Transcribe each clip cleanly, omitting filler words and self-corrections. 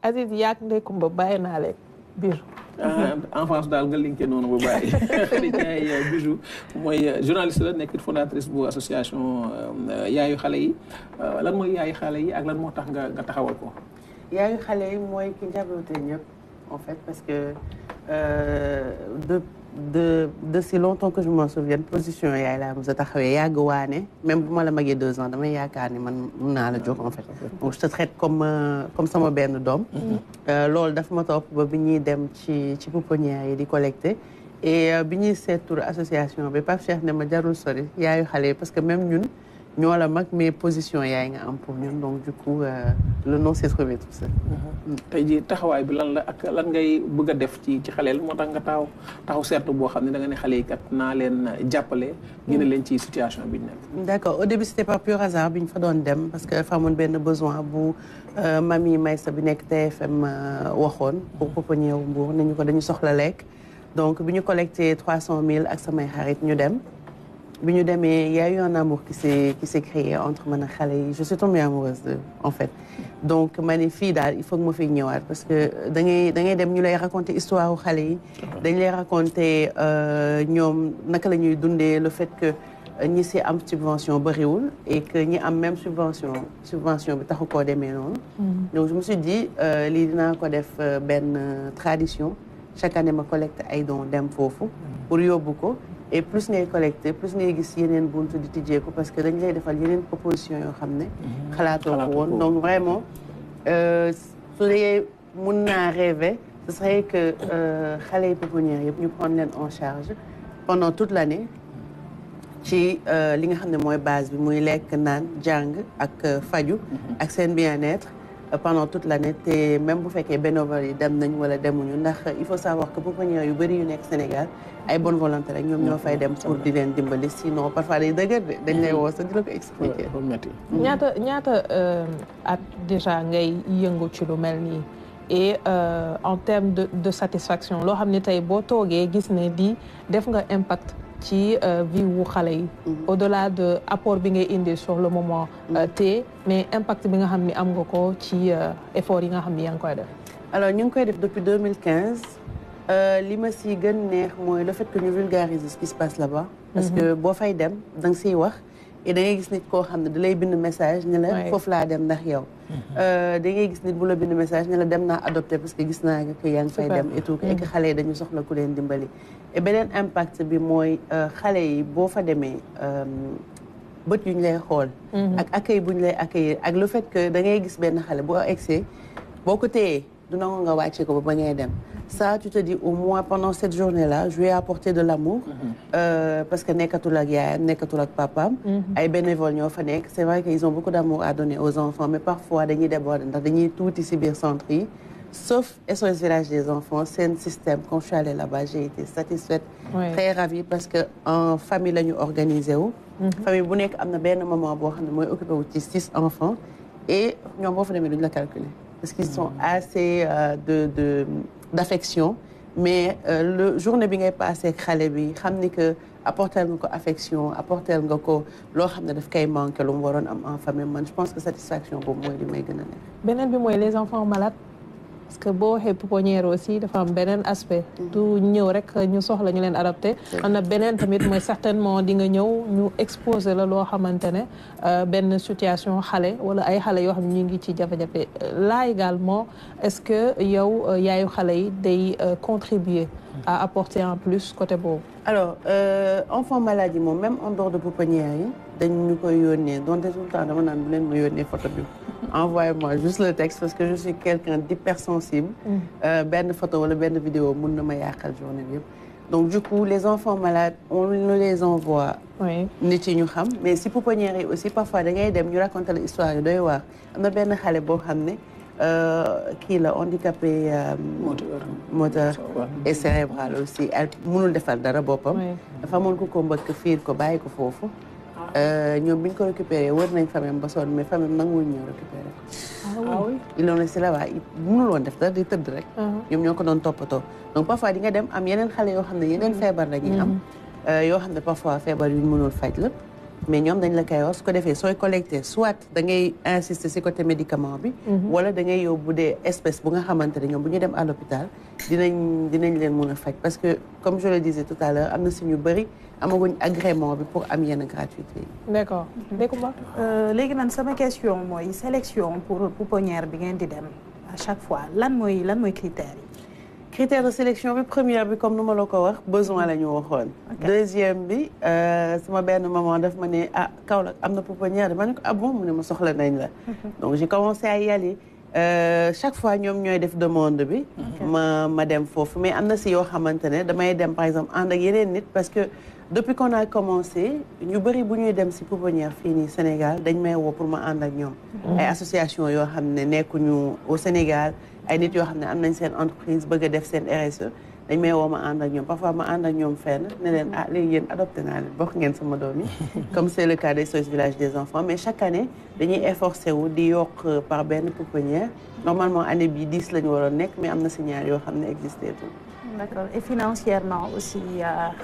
Aziz yaak Ndeye Coumba bàyyi naa leen Bijou. enfance daal nga linké noonu ba bàyyi Khady Ndiaye Bijou mooy journaliste la nekk fondatrice bu association yaayu xale yi lan mooy yaayu xale yi ak lan moo tax nga taxawal ko. yaayu xale yi mooy ki njaboote ñëpp en fait parce que de si longtemps que je m'en souviens position yaay laa mos a taxawee yàgg waane même bu ma la magee 2 ans damay yaakaar ni man mun naa la jox en fait donc je te traite comme sama benn doom loolu daf ma topp ba bi ñuy dem ci pouponnière yi di collecter et bi ñuy seet tur association bi Pape Cheikh ne ma jarul sori yaayu xale yi parce que même ñun ñoo la mag mais position yaay nga am pour ñun donc du coup le nom s'est trouvé tout seul. tey jii taxawaay bi lan la ak lan ngay bëgg a def ci xaleel moo tax nga taxaw seetlu boo xam ne da nga ne xale yi kat naa leen jàppale. génne leen ci situation bi ñu nekk. d'accord au début c'était par pur hasard bi ñu fa doon dem parce que dafa amoon benn besoin bu mami Maysa bi nekk TFM waxoon pour pouponnière Mbour nañu ko dañu soxla lekk donc bi ñu collecté 300 000 ak samay xarit ñu dem. bi ñu demee y a eu un amour qui s'est créé entre man ak xale yi je suis tombée amoureuse d'eux en fait donc ma ne fii daal il faut que ma fiy ñëwaat parce que da ngay dem ñu lay raconter histoire u xale yi dañ lay raconter ñoom naka la ñuy dundee le fait que ñi si am subvention bariwul et que ñi am même subvention bi taxu koo demee noonu donc je me suis dit lii dinaa ko def benn tradition chaque année ma collecte ay dons dem foofu pour yóbbu ko et plus ngay collecté plus ngay gis yeneen buntu di tijjeeku parce que dañ lay defal yeneen proposition yoo xam ne xalaatoo ko woon donc vraiment su dee mun naa rêver ce serait que xale yi pouponnières yëpp ñu prendre leen en charge pendant toute l'année ci li nga xam ne mooy base bi muy lekk naan jàng ak faju ak seen bien-être pendant toute l'année te même bu fekkee bénévoles yi dem nañ wala demuñu ndax il faut savoir que pouponnières yu bëri yu nekk Sénégal ay bonne volonté rek ñoom ñoo fay dem pour di leen dimbali sinon parfois day dëgër de dañ lay woo sax di la ko expliquer. ñaata at déjà ngay yëngu ci lu mel nii et en termes de satisfaction loo xam ne tey boo toogee gis ne di def nga impact ci vie wu xale yi au-delà de apport bi ngay indi sur le moment te mais impact bi nga xam ni am nga ko ci effort yi nga xam ni yaa ngi koy def. alors ñu ngi koy def depuis 2015 li ma si gën neex mooy le fait que ñu vulgariser ce qui se passe là-bas parce que boo fay dem da nga siy wax et da ngay gis nit koo xam ne da lay bind message ne la foofu laa dem ndax yow da ngay gis nit bu la bind message ne la dem naa adopté parce que gis naa que yaa ngi fay dem et tout et que xale yi dañu soxla ku leen dimbali et beneen impact bi mooy xale yi boo fa demee bët yu ñu lay xool ak accueil bu ñu lay accueillir ak le fait que da ngay gis benn xale boo egsee boo ko téyee du nangu nga wàcce ko ba ngay dem ça tu te dis au moins pendant cette journée-là je lui ai apporté de l'amour parce que nekkatul ak yaayam nekkatul ak papaam ay bénévoles ñoo fa nekk c'est vrai qu'ils ont beaucoup d'amour à donner aux enfants mais parfois dañuy déborder ndax dañuy tuuti ci biir centre yi sauf SOS Village des enfants c'est un système quand je suis allée là-bas j'ai été satisfaite très ravie parce que en famille la ñu organisé wu famille bu nekk am na benn maman boo xam ne mooy occupé wu ci 6 enfants et ñoom boo fa demee duñu la calculer parce qu'ils sont assez d'affection mais le journée bi ngay passé ak xale bi xam ni que apporter nga ko affection apporter nga ko loo xam ne daf koy manqué lu mu waroon am en famille man je pense que satisfaction boobu mooy li may gën a neex. beneen bi mooy les enfants malades parce que boo waxee pouponnière aussi dafa am beneen aspect. du ñëw rek ñu soxla ñu leen adopté. am na beneen tamit mooy certainement di nga ñëw ñu exposer la loo xamante ne benn situation xale wala ay xale yoo xam ne ñu ngi ci jafe-jafe là également est-ce que yow yaayu xale yi day contribuer à apporter en plus côté boobu. alors enfant malade yi moom même en dehors de pouponnière yi dañ ñu koy yónnee donc tout le temps dama naan bu leen ma yónnee photo bi. envoyez-moi juste le texte parce que je suis quelqu'un d'hypersensible. benn photo wala benn vidéo mun na ma yàqal journée bi yëpp. donc du coup les enfants malades on nous les envoie. nit yi ñu xam mais si pouponnière yi aussi parfois da ngay dem ñu raconter la histoire yi doy waar am na benn xale boo xam ne kii la handicapé moteur et cérébral aussi elle mënul defal dara boppam. dafa amoon ko mbëkk fiir ko bàyyi ko foofu. ñoom bi ñu ko récupéré wër nañ famille ba sonn mais famille nanguwuñ ñëw récupéré ko. ah oui il en est là-bas mënul woon def dara di tëdd rek. ñoom ñoo ko doon toppatoo. donc parfois di nga dem am yeneen xale yoo xam ne yeneen feebar la ñuy am. yoo xam ne parfois feebar yu ñu mënul faj la mais ñoom dañ la koy wax su ko defee sooy collecté soit da ngay insister ci côté médicament bi wala da ngay yóbbu des espèces bu nga xamante ne ñoom bu ñu dem à l'hôpital dinañ leen mën a faj parce que comme je le disais tout à l'heure am na si ñu bëri amaguñ agrément bi pour am yenn gratuité yi. D'accord. Découba. léegi man sama question mooy sélection pour pouponnière bi ngeen di dem à chaque fois lan mooy critères yi. critère de sélection bi première bi comme nu ma la ko wax besoin la ñu waxoon. deuxième bi sama benn maman daf ma ne Kaolack am na pouponnière ma ne ko bon mu ne ma soxla nañ la. donc j'ai commencé à y aller. chaque fois ñoom ñooy def demande bi. ma dem foofu mais am na si yoo xamante ne damay dem par exemple ànd ak yeneen nit parce que depuis qu'on a commencé ñu bëri bu ñuy dem si pouponnière fii nii Sénégal dañ may woo pour ma ànd ak ñoom. ay association yoo xam ne nekkuñu au Sénégal ay nit yoo xam ne am nañ seen entreprise bëgg a def seen RSE dañ may woo ma ànd ak ñoom parfois ma ànd ak ñoom fenn ne leen léegi yéen adopté naa leen bokk ngeen sama doom yi comme c'est le cas des SOS Village des enfants mais chaque année dañuy efforcé wu di yokk par benn pouponnière normalement année bi 10 la ñu waroon nekk mais am na si ñaar yoo xam ne existé tout. D'accord et financièrement aussi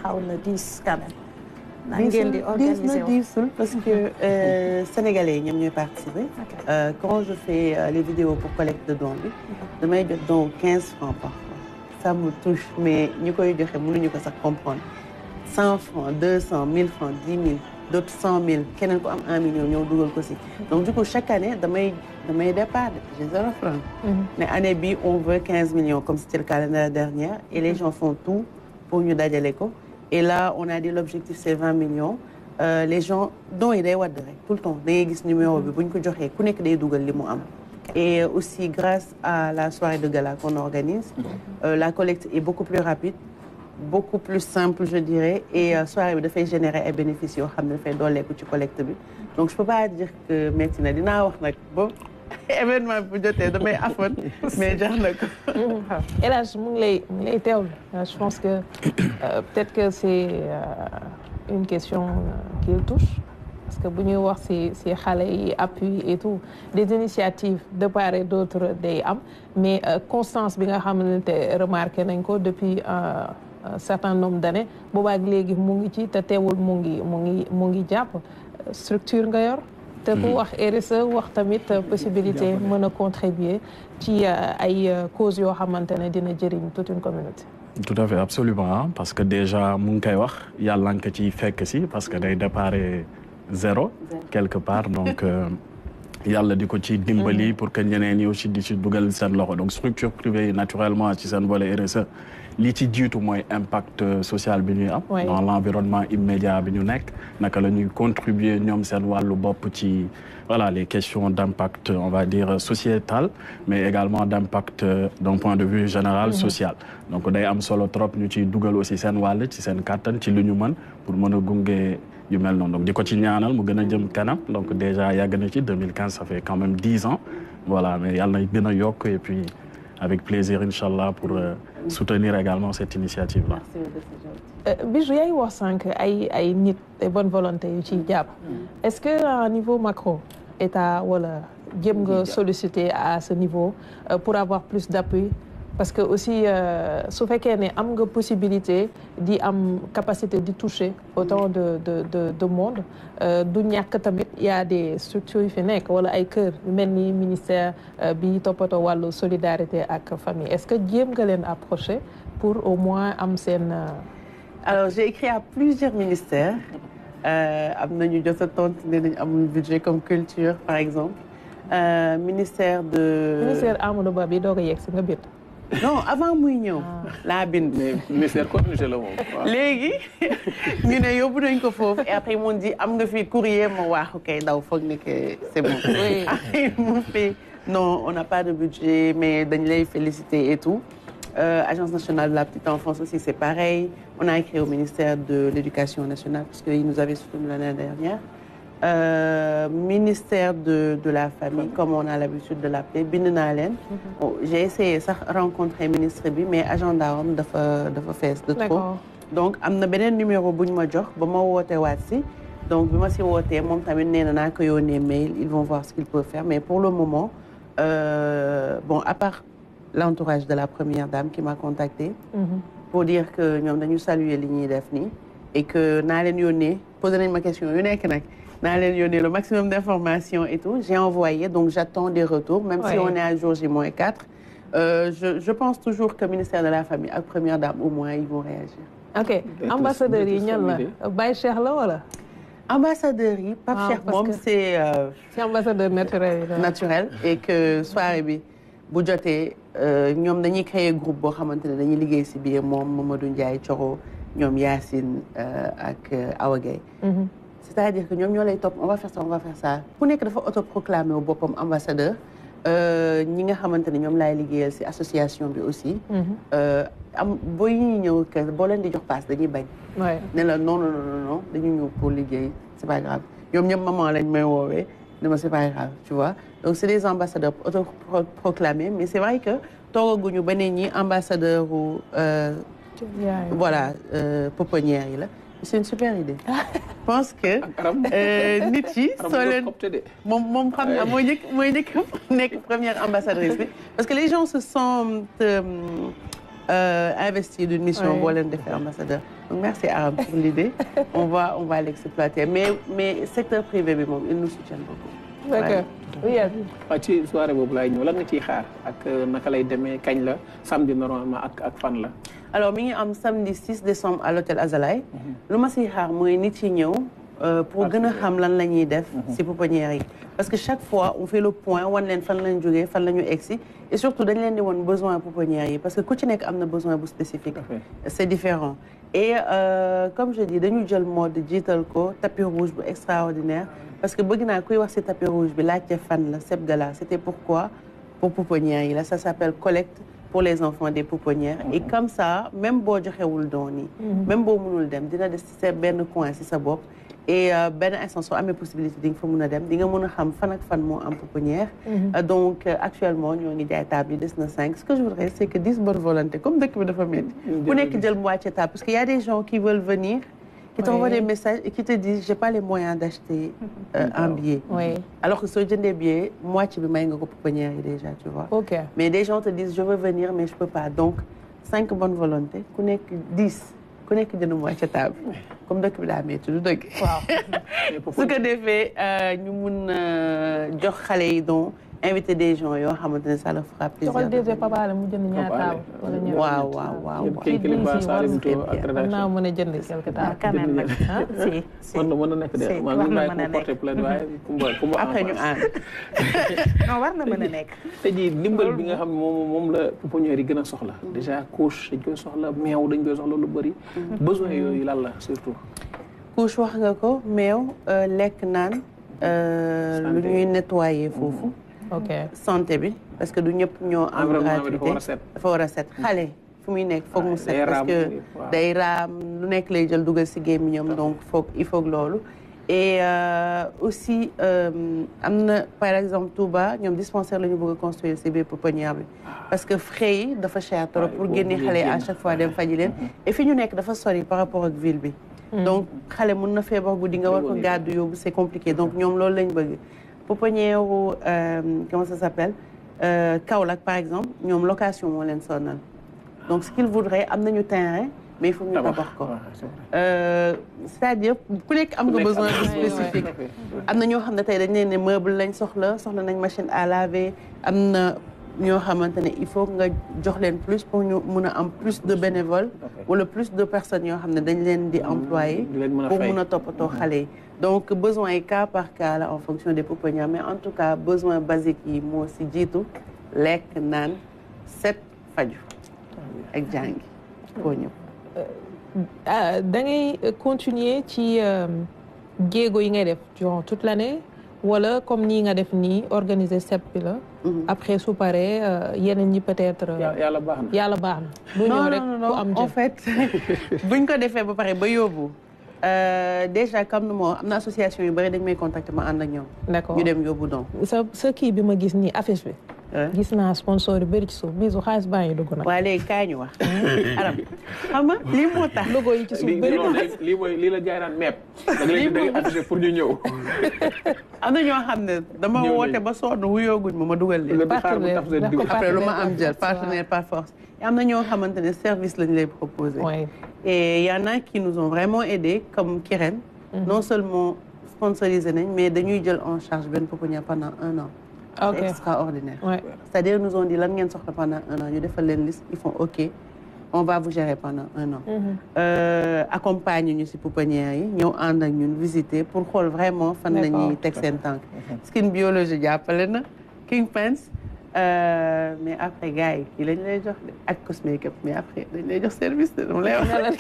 xaw na 10 quand même. na ngeen di organiser wu diisul parce que sénégalais yi ñoom ñooy participer. Quand je fais les vidéos pour collecte de dons bi damay jot donc 15 francs par fois. Ça me touche mais ñu koy joxe mënuñu ko sax comprendre 100 francs 200 1000 francs 10 000 d'autres 100 000 keneen ko am 1 million ñëw dugal ko si. donc du coup chaque année damay départ j'ai 0 francs. mais année bi on veut 15 millions comme c'était le cas l'année dernière et les gens font tout pour ñu dajale ko et là on a dit l'objectif c'est 20 millions les gens dons yi day wadd rek tout le temps da ngay gis numéro bi bu ñu ko joxee ku nekk day dugal li mu am. Et aussi, grâce à la soirée de gala qu'on organise, la collecte est beaucoup plus rapide, beaucoup plus simple, je dirais. Et soirée de fait générer des bénéfices au fait dans les tu collectes. Donc je peux pas dire que maintenant, dina wax nak bon événement bu jotté damay afone mais jar nak. Et là je mu ngi lay teewlu je pense que peut-être que c'est une question qui le touche. Parce que bu ñuy wax ci xale yi appui et tout des initiatives de part et d'autre day am mais constance bi nga xamante remarqué nañ ko depuis un certain nombre d'années boobaak léegi mu ngi ci te teewul mu ngi jàpp structure nga yor te ku wax RSE wax tamit possibilité mën a contribuer ci ay causes yoo xamante ne dina jëriñ toute une communauté. Tout à fait absolument parce que déjà mu ngi koy wax yàlla nga ci fekk si parce que day déparé zéro quelque part donc yàlla di ko ci dimbali pour que ñeneen ñi aussi di ci dugal seen loxo donc structure privée yi naturellement ci seen volet RSE li ci jiitu mooy impact social bi ñuy am dans l'environnement immédiat bi ñu nekk naka la ñuy contribuer ñoom seen wàllu bopp ci voilà les questions d'impact on va dire sociétal mais également d'impact d'un point de vue général social donc day am solo trop ñu ciy dugal aussi seen wàll ci seen kàttan ci lu ñu mën pour mën a gunge yu mel noonu donc di ko ci ñaanal mu gën a jëm kanam donc déjà yàgg na ci 2015 ça fait quand même 10 ans voilà mais yàlla na gën a yokk et puis avec plaisir inchallah pour soutenir également cette initiative là. Bijou yaa ngi wax sànq ay nit de bonne volonté yu ciy jàpp est-ce que à niveau macro état wala jëm nga solliciter à ce niveau pour avoir plus d'appui parce que aussi su fekkee ne am nga possibilité di am capacité di toucher autant de monde du ñàkk tamit y a des structures yu fi nekk wala ay kër yu mel ni ministère bi toppatoo wàllu solidarité ak famille est-ce que jéem nga leen approcher pour au moins am seen. Alors j'ai écrit à plusieurs ministères am nañu jot a tontu ne nañu amul budget comme culture par exemple ministère Amadou Ba bi doog a yegg si nga biir. non avant muy ñëw laa bind. mais ministère corniche la moom. léegi ñu ne yóbbu nañ ko foofu et après ils m'ont dit am nga fi courrier ma waaxu kay daw foog ne que c'est bon. oui mu fait non on n'a pas de budget mais dañ lay féliciter et tout. Agence nationale de la petite enfance aussi c'est pareil on a écrit au ministère de l'éducation nationale parce qu'ils nous avaient soutenu l'année dernière. Ministère de la famille comme on a l'habitude de l'appeler bind naa leen. J'ai essayé sax rencontrer ministre bi mais agenda am dafa fees de trop. donc am na beneen numéro bu ñu ma jox ba ma woote waat si donc bi ma si wootee moom tamit nee na naa ko yónnee mail ils vont voir ce qu'ils peuvent faire mais pour le moment bon à part l'entourage de la première dame qui m'a contacté pour dire que ñoom dañu saluer li ñuy def nii et que naa leen yónnee posé nañ ma question yu nekk nag naa leen yónnee le maximum d'informations et tout j'ai envoyé donc j'attends des retours même si on est à jour J-4 je pense toujours que ministère de la famille ak première dame au moins ils vont réagir. ok ambassadeurs yi ñan la Baye Cheikh la wala. ambassadeurs yi Pape Cheikh moom c'est ambassadeur naturel et que soirée bi bu jotee ñoom dañuy créer groupe boo xamante ne dañuy liggéey si biir moom Mamadou Ndiaye Thioro ñoom Yacine ak Awa Gueye c'est-à-dire que ñoom ñoo lay topp on va faire ça ku nekk dafa autoproclamé wu boppam ambassadeur ñi nga xamante ne ñoom laay liggéeyal si association bi aussi am booy ñuy ñëw kër boo leen di jox passe dañuy bañ ne la non dañuy ñëw pour liggéey c'est pas grave ñoom ñëpp maman lañ may woowee ne ma c'est pas grave tu vois donc c'est des ambassadeurs autoproclamés mais c'est vrai que toogaguñu ba ne ñi ambassadeur u voilà pouponnière yi la c'est une super idée je pense que nit yi soo leen moom xam naa mooy njëkk nekk première ambassadrice bi parce que les gens se sentent investis d'une mission boo leen defee ambassadeur donc merci Aram pour l'idée on va l'exploiter mais secteur privé bi moom ils nous soutiennent beaucoup. d'accord waaw ci soirée boobu laay ñëw lan nga ciy xaar ak naka lay demee kañ la samedi normalement ak fan la. alors mi ngi am samedi 6 décembre à l'hôtel Azalaï. lu ma siy xaar mooy nit yi ñëw. pour gën a xam lan la ñuy def. ci pouponnière yi parce que chaque fois on fait le point wan leen fan lañ jógee fan la ñu egsi et surtout dañ leen di woon besoin pouponnière yi parce que ku ci nekk am na besoin bu spécifique. c'est différent et comme je dis dañu jël mode jiital ko tapis rouge bu extraordinaire. parce que bëgg naa kuy wax ci tapis rouge bi laajte fan la Seb Gala c'était pourquoi pour pouponnière yi la ça s'appelle collecte pour les enfants des pouponnières et comme ça même boo joxewul doon yi même boo mënul dem dina des ci sa benn coin ci sa bopp et benn instant soo amee possibilité di nga fa mën a dem di nga mën a xam fan ak fan moo am pouponnière donc actuellement ñoo ngi jaay table yi des na 5 ce que je voudrais c'est que 10 bonne volonté comme dëkk bi dafa métti ku nekk jël moitié table parce que y a des gens qui veulent venir qui t'envoient des messages et qui te disent j'ai pas les moyens d'acheter un billet. Alors que soo jëndee billet moitié bi may nga ko pouponnière yi déjà tu vois. Mais des gens te disent je veux venir mais je peux pas donc 5 bonnes volontés ku nekk 10 ku nekk jënd moitié table comme dëkk bi daa métti du dëgg. waaw su ko defee ñu mun jox xale yi donc inviter des gens yoo xamante ne ça leur fera plaisir. joxal DG Papa la mu jënd ñaar table wala ñaar. waaw. naa mën a jënd quelque temps. quand même nag si mën na nekk de maa ngi bàyyi ko porter plainte waaye kumba après ñu ànd. non war na mën a nekk. te ji ndimbal bi nga xam ne moom la pouponnière yi gën a soxla. déjà couche dañ koy soxla meew dañ koy soxla lu bëri. besoin yooyu lan la surtout. couche wax nga ko meew lekk naan. lu ñuy nettoyer foofu. santé bi parce que du ñëpp ñoo am gratuité dafa war a set xale fu muy nekk foog mu set parce que day raam lu nekk lay jël dugal ci gémmiñam donc il faut loolu et aussi am na par exemple Touba ñoom dispensaire la ñu bëgg a construire ci biir pouponnière bi parce que frais yi dafa cher trop pour génne xale yi à chaque fois dem faji leen et fi ñu nekk dafa sori par rapport ak ville bi donc xale mën na feebar guddi nga war ko gàddu yóbbu c'est compliqué donc ñoom loolu lañ bëgg pouponnière comment ça s'appelle Kaolack par exemple ñoom location moo leen sonal donc ce qu'ils voudraient am nañu terrain mais il faut ñu tabax ko c'est-à-dire ku nekk am nga besoin de spécifique am na ñoo xam ne tey dañ leen ne meuble lañ soxla nañ machine à laver am na ñoo xamante ne il faut nga jox leen plus pour ñu mun a am plus de bénévoles wala plus de personnes yoo xam ne dañ leen di employer pour mun a toppatoo xale yi donc besoin yi cas par cas la en fonction des pouponnières mais en tout cas besoin basique yi moo si jiitu lekk naan set faju ak jàngi koo ñëw da ngay continuer ci jéego yi ngay def durant toute l'année wala comme nii nga def nii organiser sepp bi la après su paree yeneen ñi peut-être yàlla baax na du ñëw rek ku am en fait buñ ko defee ba pare ba yóbbu déjà comme nu moo am na association yu bëri dañ may contacter ma ànd ak ñoom d'accord ñu dem yóbbu donc sa kii bi ma gis nii affiche bi gis naa sponsor yu bëri ci suuf bisu xaalis baa ngi dugg nag waaye léegi kaay ñu wax aram xam nga lii moo tax logo yi ci suuf bëri na lii la jaay naan mepp da nga leen di affiché pour ñu ñëw am na ñoo xam ne dama woote ba sonn wuyooguñ ma dugal leen après lu ma am jël partenaire par force am na ñoo xamante ne service lañ lay proposer et y en a qui nous ont vraiment aidé comme Kirène non seulement sponsorisé nañ mais dañuy jël en charge benn pouponnière pendant 1 an. Ok. C'est extraordinaire. Ouais. C'est-à-dire nous ont dit lan ngeen soxla pendant 1 an ñu defal leen liste ils font OK on va vous gérer pendant 1 an. Accompagne ñu ci pouponnière yi ñëw ànd ak ñun visiter pour xool vraiment fan la ñuy teg seen tànk. Skin biologie jàppale na King Pence mais après gars yi kii lañ lay jox ak cosmétique mais après dañ lay jox service de dama lay wax.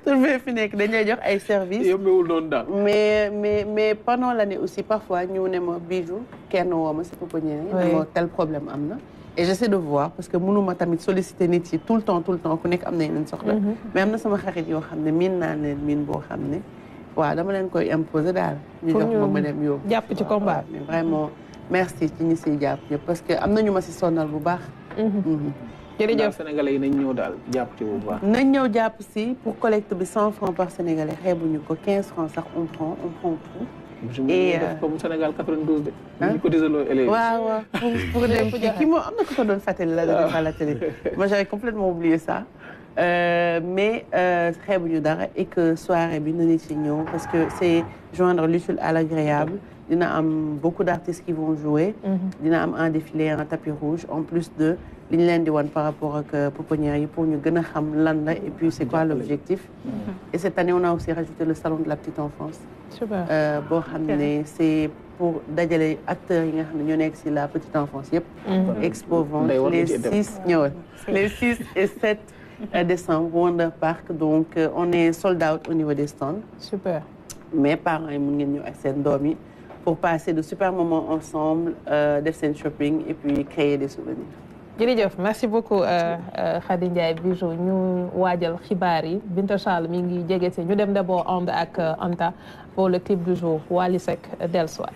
Tur fi nekk dañ lay jox ay services. yombewul noonu daal. mais pendant l'année aussi parfois ñu ne ma Bijou kenn woo ma ci pouponnière yi. dama tel problème am na. et j'essaie de voir parce que mënuma tamit solliciter nit yi tout le temps ku nekk am na yeneen soxla. mais am na sama xarit yoo xam ne miin naa leen miin boo xam ne waaw dama leen koy imposer daal. ñu jox ma dem yóbbu. jàpp ci combat mais vraiment merci ci ñi siy jàpp ñëpp parce que am na ñu ma si sonal bu baax. jërëjëf Sénégalais yi nañ ñëw daal jàpp ci bu baax. nañ ñëw jàpp si pour collecte bi 100 francs par Sénégalais xeebuñu ko 15 francs sax on prend tout. et comme Sénégal 92 de. ñu ko désolé élèves. waaw pour dem kii moom am na ko doon fàttali la dernière fois à la télé. moi j'avais complètement oublié ça. mais xeebuñu dara et que soirée bi na nit ci ñëw parce que c'est joindre l'utile à l'agréable. dina am beaucoup d'artistes qui vont jouer. dina am un défilé en tapis rouge en plus de li ñu leen di wan par rapport ak pouponnière yi pour ñu gën a xam lan la et puis c'est quoi l'objectif. Et cette année on a aussi rajouté le salon de la petite enfance. super boo xam ne c'est pour dajale acteurs yi nga xam ne ñoo nekk ci la petite enfance yëpp. Expo vente les 6 ñëwal les 6 et 7 décembre Wonder Park donc on est sold out au niveau des stands. super mais parents yi mun ngeen ñëw ak seen doom yi pour passer de super moments ensemble def seen shopping et puis créer des souvenirs. jërëjëf merci beaucoup Khady Ndiaye Bijou ñu waajal xibaar yi Binta Charles mi ngi jege si ñu dem d'abord ànd ak Anta pour le clip du jour Wally Seck dellusiwaat.